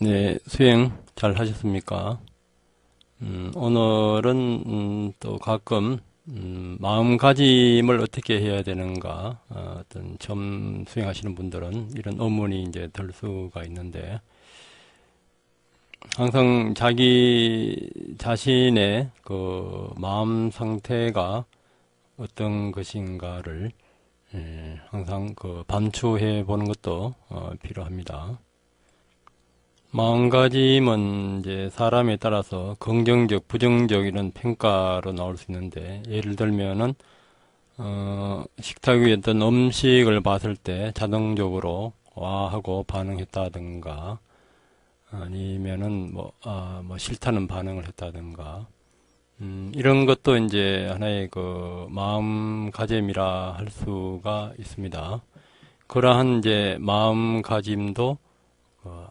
네, 수행 잘 하셨습니까? 오늘은 또 가끔 마음가짐을 어떻게 해야 되는가, 어떤 처음 수행하시는 분들은 이런 의문이 이제 들 수가 있는데, 항상 자기 자신의 그 마음 상태가 어떤 것인가를 항상 그 반추해 보는 것도 필요합니다. 마음가짐은 이제 사람에 따라서 긍정적, 부정적 이런 평가로 나올 수 있는데, 예를 들면은 식탁 위에 어떤 음식을 봤을 때 자동적으로 와 하고 반응했다든가, 아니면은 뭐 싫다는 반응을 했다든가, 이런 것도 이제 하나의 그 마음가짐이라 할 수가 있습니다. 그러한 이제 마음가짐도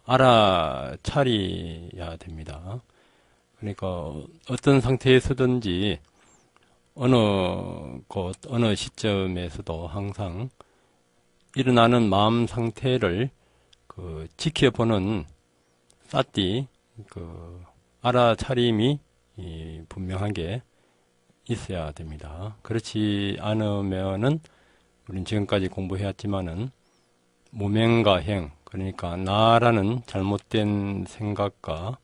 알아차려야 됩니다. 그러니까 어떤 상태에서든지 어느 곳, 어느 시점에서도 항상 일어나는 마음 상태를 그 지켜보는 사띠, 그 알아차림이 분명하게 있어야 됩니다. 그렇지 않으면은 우린 지금까지 공부해왔지만은 무명과 행, 그러니까 나라는 잘못된 생각과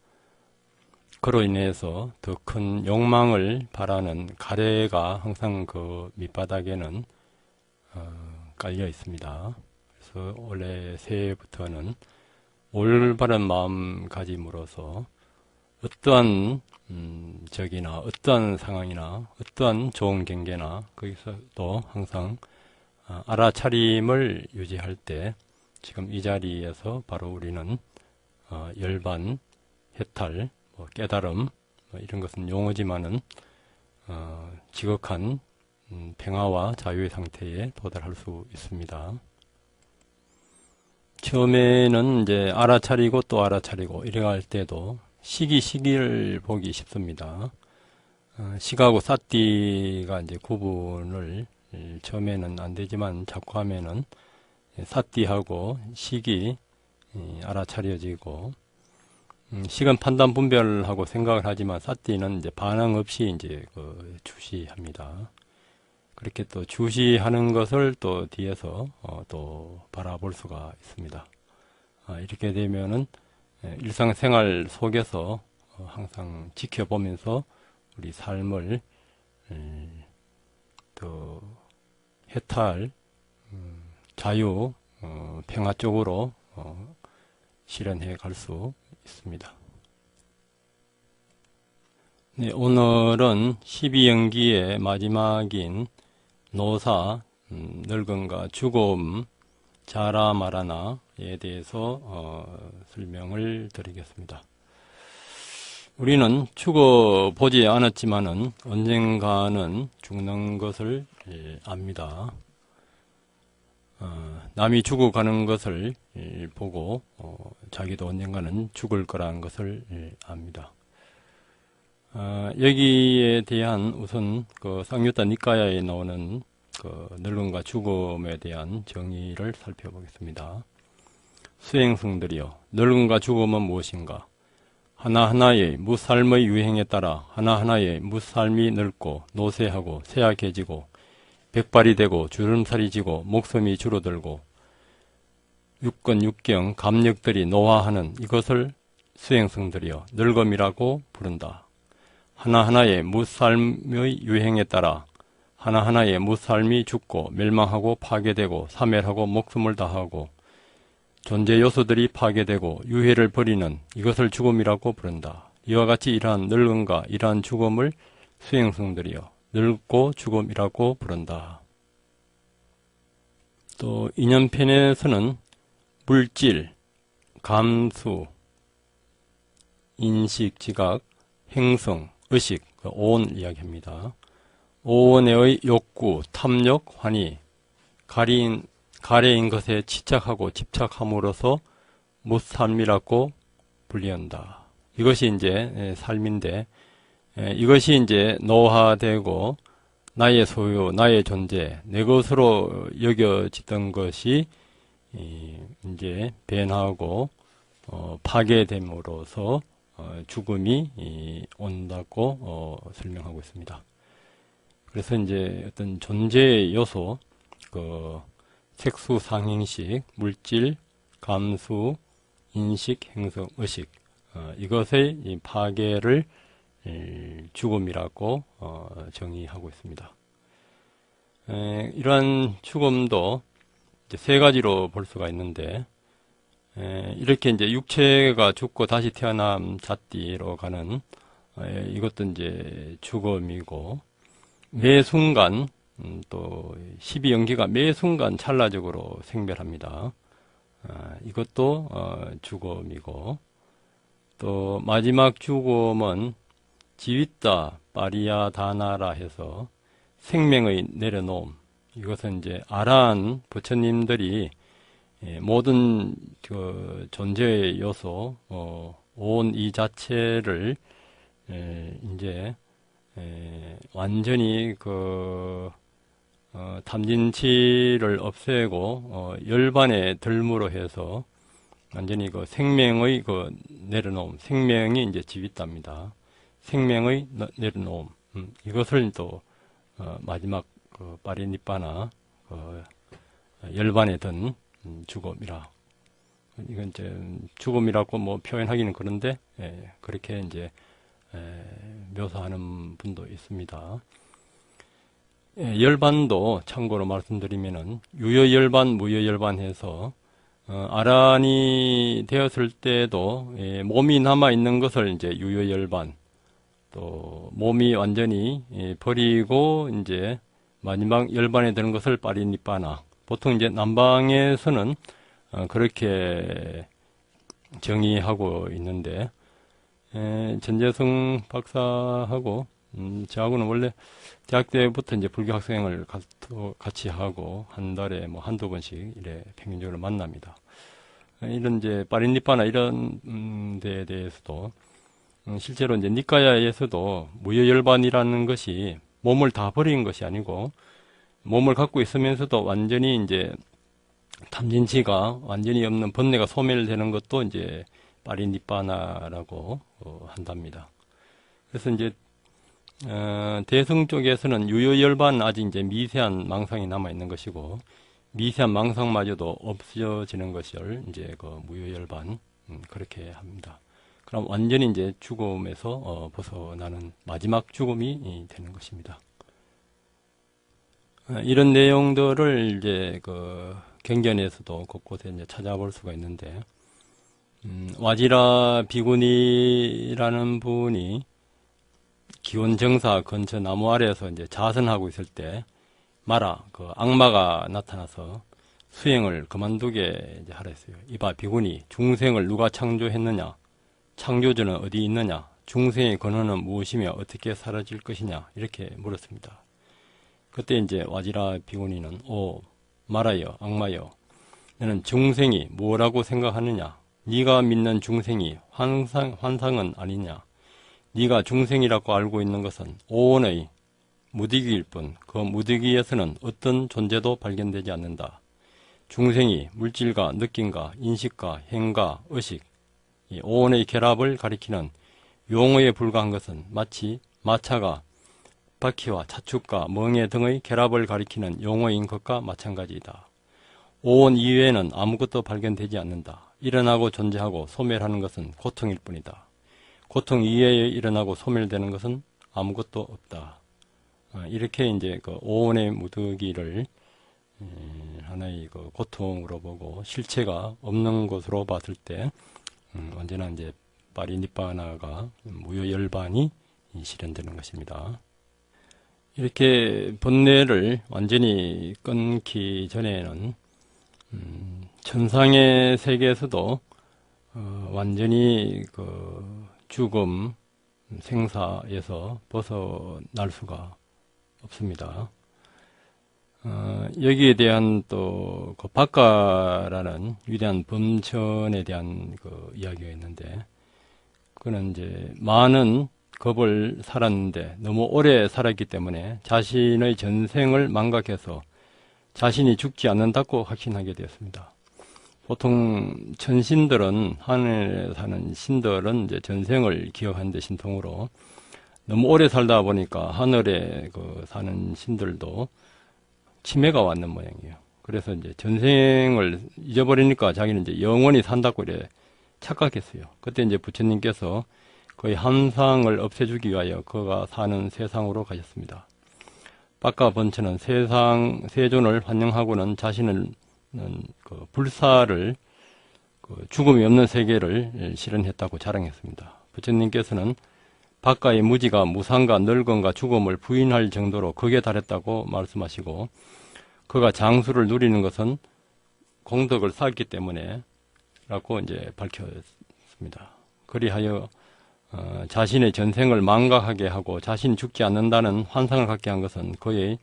그로 인해서 더 큰 욕망을 바라는 가래가 항상 그 밑바닥에는 깔려 있습니다. 그래서 올해 새해부터는 올바른 마음가짐으로서 어떠한 적이나 어떠한 상황이나 어떠한 좋은 경계나 거기서도 항상 알아차림을 유지할 때 지금 이 자리에서 바로 우리는 열반, 해탈, 깨달음 이런 것은 용어지만은 지극한 평화와 자유의 상태에 도달할 수 있습니다. 처음에는 이제 알아차리고 또 알아차리고 이래 갈 때도 시기를 보기 쉽습니다. 시가하고 사띠가 이제 구분을 처음에는 안 되지만 자꾸 하면은 사띠하고 식이 알아차려지고, 식은 판단 분별하고 생각을 하지만 사띠는 이제 반응 없이 이제 그 주시합니다. 그렇게 또 주시하는 것을 또 뒤에서 또 바라볼 수가 있습니다. 이렇게 되면은 일상생활 속에서 항상 지켜보면서 우리 삶을 더 해탈, 자유, 평화 쪽으로 실현해 갈 수 있습니다. 네, 오늘은 12연기의 마지막인 노사, 늙음과 죽음, 자라 마라나에 대해서 설명을 드리겠습니다. 우리는 죽어보지 않았지만은 언젠가는 죽는 것을 압니다. 남이 죽어가는 것을 보고 자기도 언젠가는 죽을 거라는 것을 압니다. 여기에 대한 우선 그 쌍유타 니까야에 나오는 그 늙음과 죽음에 대한 정의를 살펴보겠습니다. 수행승들이여, 늙음과 죽음은 무엇인가? 하나하나의 무삶의 유행에 따라 하나하나의 무삶이 늙고 노쇠하고 쇠약해지고 백발이 되고 주름살이 지고 목숨이 줄어들고 육건 육경 감력들이 노화하는 이것을 수행승들이여 늙음이라고 부른다. 하나하나의 무삶의 유행에 따라 하나하나의 무삶이 죽고 멸망하고 파괴되고 사멸하고 목숨을 다하고 존재 요소들이 파괴되고 유해를 버리는 이것을 죽음이라고 부른다. 이와 같이 이러한 늙음과 이러한 죽음을 수행승들이여 늙고 죽음이라고 부른다. 또 인연편에서는 물질, 감수, 인식, 지각, 행성, 의식, 오온 이야기합니다. 오온의 욕구, 탐욕, 환희, 가래인 것에 치착하고 집착함으로써 무삶이라고 불리한다. 이것이 이제 삶인데, 이것이 이제 노화되고 나의 소유, 나의 존재, 내 것으로 여겨지던 것이 이제 변하고 파괴됨으로써 죽음이 온다고 설명하고 있습니다. 그래서 이제 어떤 존재의 요소, 그 색수, 상행식, 물질, 감수, 인식, 행성, 의식, 이것의 이 파괴를 죽음이라고 정의하고 있습니다. 이러한 죽음도 이제 세 가지로 볼 수가 있는데, 이렇게 이제 육체가 죽고 다시 태어남 잣띠로 가는 이것도 이제 죽음이고, 매 순간 또 12연기가 매 순간 찰나적으로 생멸합니다. 이것도 죽음이고, 또 마지막 죽음은 지윗다 파리야다나라 해서 생명의 내려놓음. 이것은 이제 아라한 부처님들이 모든 그 존재의 요소, 온 이 자체를 이제 완전히 그 탐진치를 없애고 열반에 들무로 해서 완전히 그 생명의 그 내려놓음, 생명이 이제 지윗답니다. 생명의 내려놓음, 이것을 또 마지막 그 파리니빠나 열반에 든 죽음이라. 이건 이제 죽음이라고 뭐 표현하기는 그런데 그렇게 이제 묘사하는 분도 있습니다. 열반도 참고로 말씀드리면은 유효열반, 무효열반 해서 아란이 되었을 때도 몸이 남아 있는 것을 이제 유효열반, 또 몸이 완전히 버리고 이제 마지막 열반에 드는 것을 파리니빠나. 보통 이제 남방에서는 그렇게 정의하고 있는데, 전재성 박사하고 저하고는 원래 대학 때부터 이제 불교 학생을 같이 하고 한 달에 뭐 한두 번씩 이래 평균적으로 만납니다. 이런 이제 파리니빠나 이런 데에 대해서도 실제로 이제 니까야에서도 무효열반이라는 것이 몸을 다 버린 것이 아니고 몸을 갖고 있으면서도 완전히 이제 탐진치가 완전히 없는 번뇌가 소멸되는 것도 이제 파리니빠나라고 한답니다. 그래서 이제 대승 쪽에서는 유효열반 아직 이제 미세한 망상이 남아 있는 것이고 미세한 망상마저도 없어지는 것을 이제 그 무효열반 그렇게 합니다. 그럼 완전히 이제 죽음에서 벗어나는 마지막 죽음이 되는 것입니다. 이런 내용들을 이제 그 경전에서도 곳곳에 이제 찾아볼 수가 있는데, 와지라 비구니라는 분이 기원정사 근처 나무 아래에서 이제 자선하고 있을 때 마라 그 악마가 나타나서 수행을 그만두게 이제 하라 했어요. 이봐 비구니, 중생을 누가 창조했느냐? 창조주는 어디 있느냐? 중생의 근원은 무엇이며 어떻게 사라질 것이냐? 이렇게 물었습니다. 그때 이제 와지라 비구니는 마라여, 악마여, 너는 중생이 뭐라고 생각하느냐? 네가 믿는 중생이 환상은 아니냐? 네가 중생이라고 알고 있는 것은 오온의 무디기일 뿐, 그 무디기에서는 어떤 존재도 발견되지 않는다. 중생이 물질과 느낌과 인식과 행과 의식, 이 오온의 결합을 가리키는 용어에 불과한 것은 마치 마차가 바퀴와 차축과 멍에 등의 결합을 가리키는 용어인 것과 마찬가지이다. 오온 이외에는 아무것도 발견되지 않는다. 일어나고 존재하고 소멸하는 것은 고통일 뿐이다. 고통 이외에 일어나고 소멸되는 것은 아무것도 없다. 이렇게 이제 그 오온의 무더기를 하나의 그 고통으로 보고 실체가 없는 것으로 봤을 때 언제나 이제 파리니빠나가 무효열반이 실현되는 것입니다. 이렇게 번뇌를 완전히 끊기 전에는 천상의 세계에서도 완전히 그 죽음, 생사에서 벗어날 수가 없습니다. 여기에 대한 또 그 박가라는 위대한 범천에 대한 그 이야기가 있는데, 그는 이제 많은 겁을 살았는데 너무 오래 살았기 때문에 자신의 전생을 망각해서 자신이 죽지 않는다고 확신하게 되었습니다. 보통 천신들은, 하늘에 사는 신들은 이제 전생을 기억하는 신통으로 너무 오래 살다 보니까 하늘에 사는 신들도 치매가 왔는 모양이에요. 그래서 이제 전생을 잊어버리니까 자기는 이제 영원히 산다고 이래 착각했어요. 그때 이제 부처님께서 거의 한상을 없애주기 위하여 그가 사는 세상으로 가셨습니다. 빠까 번처는 세존을 환영하고는 자신은 불사를 죽음이 없는 세계를 실현했다고 자랑했습니다. 부처님께서는 바까의 무지가 무상과 늙음과 죽음을 부인할 정도로 극에 달했다고 말씀하시고, 그가 장수를 누리는 것은 공덕을 쌓았기 때문에 라고 이제 밝혔습니다. 그리하여 자신의 전생을 망각하게 하고 자신이 죽지 않는다는 환상을 갖게 한 것은 그의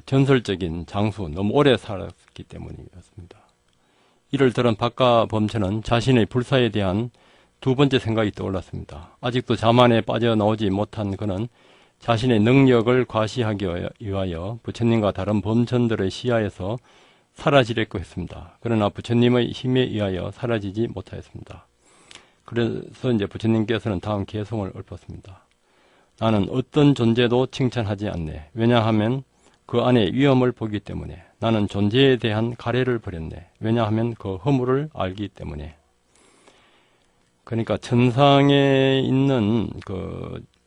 전설적인 장수, 너무 오래 살았기 때문이었습니다. 이를 들은 박가범처는 자신의 불사에 대한 두 번째 생각이 떠올랐습니다. 아직도 자만에 빠져나오지 못한 그는 자신의 능력을 과시하기 위하여 부처님과 다른 범천들의 시야에서 사라지려고 했습니다. 그러나 부처님의 힘에 의하여 사라지지 못하였습니다. 그래서 이제 부처님께서는 다음 개송을 읊었습니다. 나는 어떤 존재도 칭찬하지 않네. 왜냐하면 그 안에 위험을 보기 때문에. 나는 존재에 대한 가래를 버렸네. 왜냐하면 그 허물을 알기 때문에. 그러니까 천상에 있는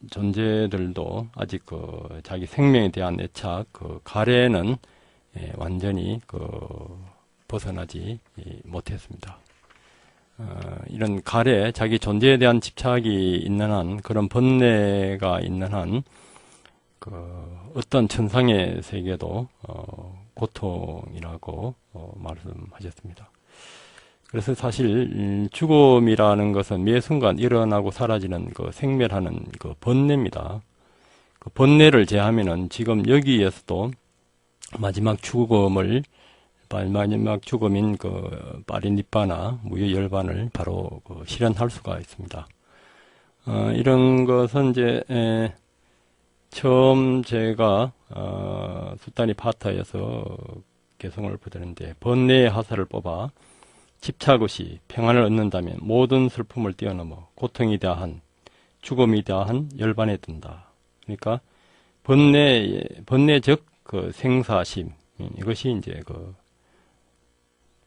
존재들도 아직 자기 생명에 대한 애착, 가래는 완전히 벗어나지 못했습니다. 이런 가래, 자기 존재에 대한 집착이 있는 한, 그런 번뇌가 있는 한, 어떤 천상의 세계도 고통이라고 말씀하셨습니다. 그래서 사실 죽음이라는 것은 매 순간 일어나고 사라지는 생멸하는 번뇌입니다. 그 번뇌를 제하면은 지금 여기에서도 마지막 죽음인 파리니바나 무효열반을 바로 실현할 수가 있습니다. 이런 것은 이제 처음 제가 수타니 파타에서 개성을 보드는데, 번뇌의 하사를 뽑아 집착 없이 평안을 얻는다면 모든 슬픔을 뛰어넘어 고통이 대한, 죽음이 대한 열반에 든다. 그러니까 번뇌적 생사심, 이것이 이제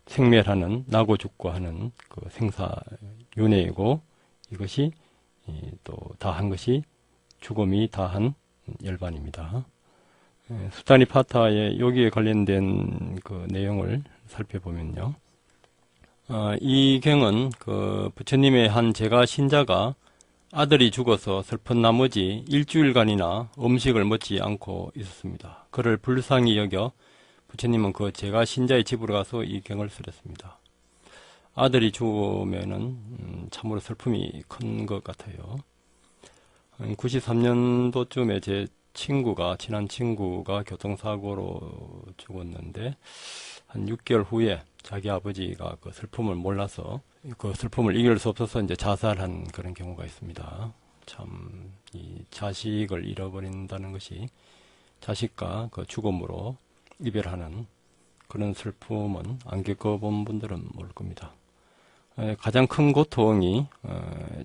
생멸하는, 나고 죽고 하는 생사윤회이고, 이것이 또 다한 것이 죽음이 다한 열반입니다. 수타니 파타의 여기에 관련된 내용을 살펴보면요. 이 경은 부처님의 한 제가 신자가 아들이 죽어서 슬픈 나머지 일주일간이나 음식을 먹지 않고 있었습니다. 그를 불쌍히 여겨 부처님은 제가 신자의 집으로 가서 이 경을 쓰셨습니다. 아들이 죽으면은 참으로 슬픔이 큰 것 같아요. 93년도쯤에 제 친한 친구가 교통사고로 죽었는데, 한 6개월 후에 자기 아버지가 슬픔을 몰라서, 슬픔을 이길 수 없어서 이제 자살한 그런 경우가 있습니다. 참, 이 자식을 잃어버린다는 것이 자식과 죽음으로 이별하는 그런 슬픔은 안 겪어본 분들은 모를 겁니다. 가장 큰 고통이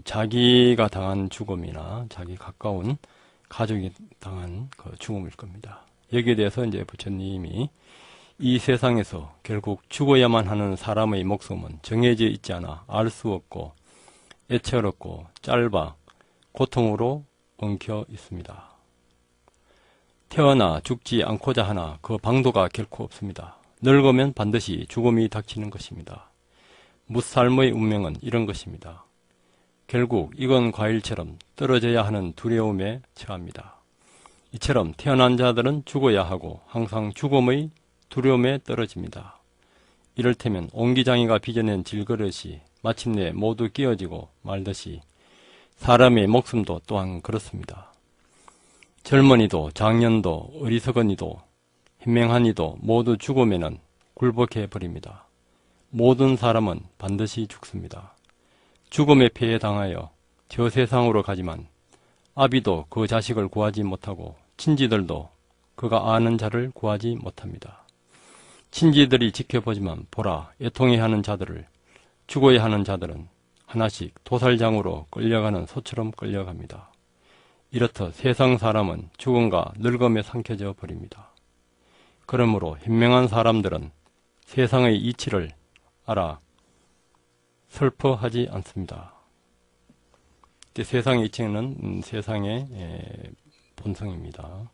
자기가 당한 죽음이나 자기 가까운 가족이 당한 죽음일 겁니다. 여기에 대해서 이제 부처님이 이 세상에서 결국 죽어야만 하는 사람의 목숨은 정해져 있지 않아 알 수 없고 애처롭고 짧아 고통으로 엉켜 있습니다. 태어나 죽지 않고자 하나 그 방도가 결코 없습니다. 늙으면 반드시 죽음이 닥치는 것입니다. 무삶의 운명은 이런 것입니다. 결국 익은 과일처럼 떨어져야 하는 두려움에 처합니다. 이처럼 태어난 자들은 죽어야 하고 항상 죽음의 두려움에 떨어집니다. 이를테면 옹기장이가 빚어낸 질그릇이 마침내 모두 끼어지고 말듯이 사람의 목숨도 또한 그렇습니다. 젊은이도 장년도 어리석은 이도 현명한 이도 모두 죽으면은 굴복해 버립니다. 모든 사람은 반드시 죽습니다. 죽음의 패에 당하여 저 세상으로 가지만 아비도 그 자식을 구하지 못하고 친지들도 그가 아는 자를 구하지 못합니다. 친지들이 지켜보지만 보라, 애통해하는 자들을, 죽어야 하는 자들은 하나씩 도살장으로 끌려가는 소처럼 끌려갑니다. 이렇듯 세상 사람은 죽음과 늙음에 삼켜져 버립니다. 그러므로 현명한 사람들은 세상의 이치를 알아 슬퍼하지 않습니다. 세상의 이치는 세상의 본성입니다.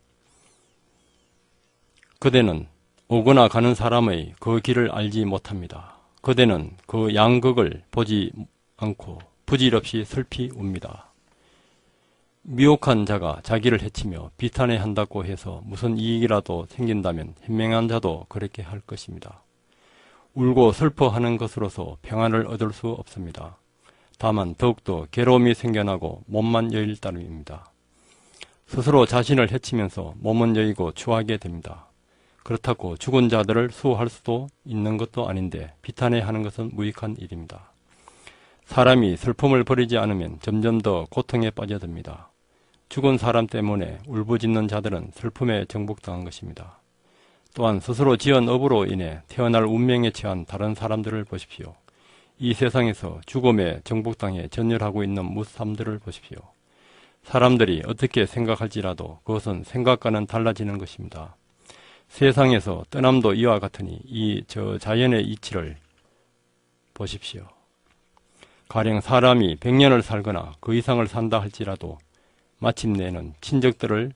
그대는 오거나 가는 사람의 그 길을 알지 못합니다. 그대는 그 양극을 보지 않고 부질없이 슬피 웁니다. 미혹한 자가 자기를 해치며 비탄해 한다고 해서 무슨 이익이라도 생긴다면 현명한 자도 그렇게 할 것입니다. 울고 슬퍼하는 것으로서 평안을 얻을 수 없습니다. 다만 더욱더 괴로움이 생겨나고 몸만 여일 따름입니다. 스스로 자신을 해치면서 몸은 여이고 추하게 됩니다. 그렇다고 죽은 자들을 수호할 수도 있는 것도 아닌데 비탄해하는 것은 무익한 일입니다. 사람이 슬픔을 버리지 않으면 점점 더 고통에 빠져듭니다. 죽은 사람 때문에 울부짖는 자들은 슬픔에 정복당한 것입니다. 또한 스스로 지은 업으로 인해 태어날 운명에 처한 다른 사람들을 보십시오. 이 세상에서 죽음에 정복당해 전율하고 있는 무삼들을 보십시오. 사람들이 어떻게 생각할지라도 그것은 생각과는 달라지는 것입니다. 세상에서 떠남도 이와 같으니 저 자연의 이치를 보십시오. 가령 사람이 100년을 살거나 그 이상을 산다 할지라도 마침내는 친척들을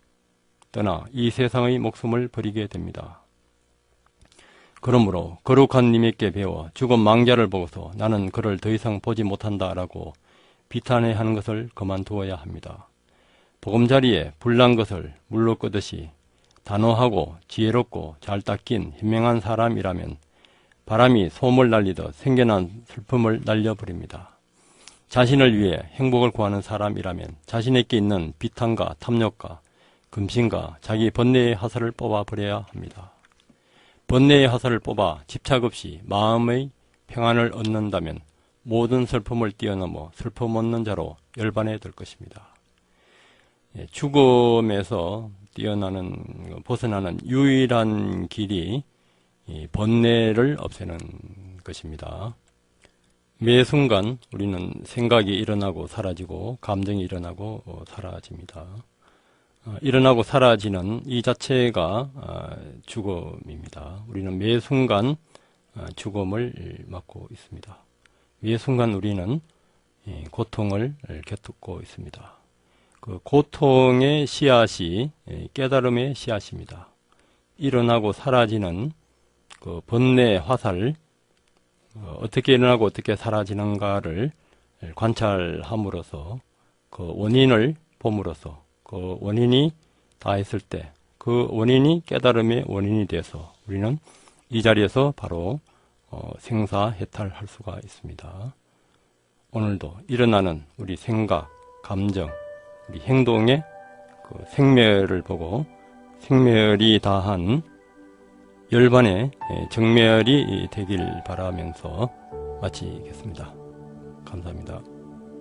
떠나 이 세상의 목숨을 버리게 됩니다. 그러므로 거룩한 님에게 배워 죽은 망자를 보고서 나는 그를 더 이상 보지 못한다라고 비탄해하는 것을 그만두어야 합니다. 보금자리에 불난 것을 물로 끄듯이 단호하고 지혜롭고 잘 닦인 현명한 사람이라면 바람이 소음을 날리듯 생겨난 슬픔을 날려버립니다. 자신을 위해 행복을 구하는 사람이라면 자신에게 있는 비탄과 탐욕과 금신과 자기 번뇌의 화살을 뽑아버려야 합니다. 번뇌의 화살을 뽑아 집착 없이 마음의 평안을 얻는다면 모든 슬픔을 뛰어넘어 슬픔 없는 자로 열반해 들 것입니다. 죽음에서 벗어나는 유일한 길이 번뇌를 없애는 것입니다. 매 순간 우리는 생각이 일어나고 사라지고 감정이 일어나고 사라집니다. 일어나고 사라지는 이 자체가 죽음입니다. 우리는 매 순간 죽음을 맞고 있습니다. 매 순간 우리는 고통을 겪고 있습니다. 그 고통의 씨앗이 깨달음의 씨앗입니다. 일어나고 사라지는 그 번뇌 화살, 어떻게 일어나고 어떻게 사라지는가를 관찰함으로써 그 원인을 봄으로써 그 원인이 다했을 때 그 원인이 깨달음의 원인이 돼서 우리는 이 자리에서 바로 생사해탈할 수가 있습니다. 오늘도 일어나는 우리 생각, 감정, 우리 행동의 그 생멸을 보고 생멸이 다한 열반의 정멸이 되길 바라면서 마치겠습니다. 감사합니다.